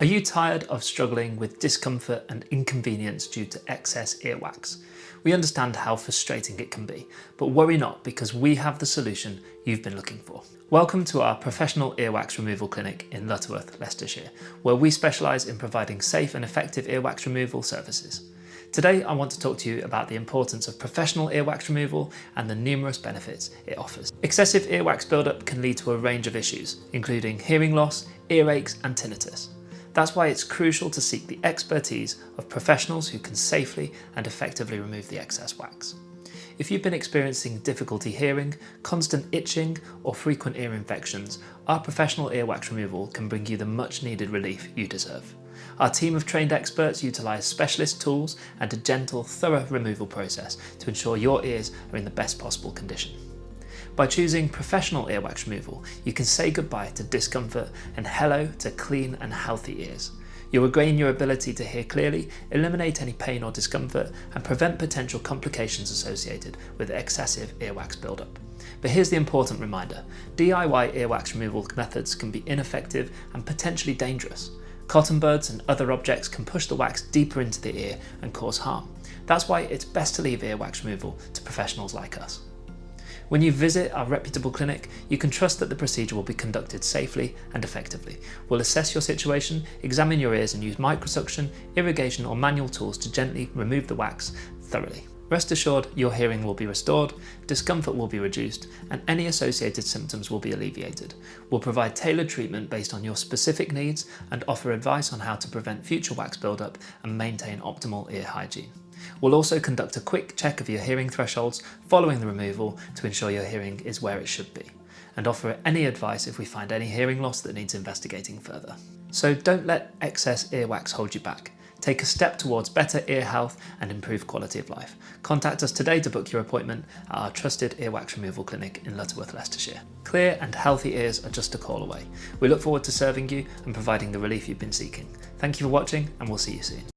Are you tired of struggling with discomfort and inconvenience due to excess earwax? We understand how frustrating it can be, but worry not, because we have the solution you've been looking for. Welcome to our professional earwax removal clinic in Lutterworth, Leicestershire, where we specialise in providing safe and effective earwax removal services. Today I want to talk to you about the importance of professional earwax removal and the numerous benefits it offers. Excessive earwax buildup can lead to a range of issues, including hearing loss, earaches and tinnitus. That's why it's crucial to seek the expertise of professionals who can safely and effectively remove the excess wax. If you've been experiencing difficulty hearing, constant itching or frequent ear infections, our professional earwax removal can bring you the much needed relief you deserve. Our team of trained experts utilise specialist tools and a gentle, thorough removal process to ensure your ears are in the best possible condition. By choosing professional earwax removal, you can say goodbye to discomfort and hello to clean and healthy ears. You'll regain your ability to hear clearly, eliminate any pain or discomfort, and prevent potential complications associated with excessive earwax buildup. But here's the important reminder: DIY earwax removal methods can be ineffective and potentially dangerous. Cotton buds and other objects can push the wax deeper into the ear and cause harm. That's why it's best to leave earwax removal to professionals like us. When you visit our reputable clinic, you can trust that the procedure will be conducted safely and effectively. We'll assess your situation, examine your ears and use microsuction, irrigation or manual tools to gently remove the wax thoroughly. Rest assured, your hearing will be restored, discomfort will be reduced, and any associated symptoms will be alleviated. We'll provide tailored treatment based on your specific needs and offer advice on how to prevent future wax buildup and maintain optimal ear hygiene. We'll also conduct a quick check of your hearing thresholds following the removal to ensure your hearing is where it should be, and offer any advice if we find any hearing loss that needs investigating further. So don't let excess earwax hold you back. Take a step towards better ear health and improved quality of life. Contact us today to book your appointment at our trusted earwax removal clinic in Lutterworth, Leicestershire. Clear and healthy ears are just a call away. We look forward to serving you and providing the relief you've been seeking. Thank you for watching, and we'll see you soon.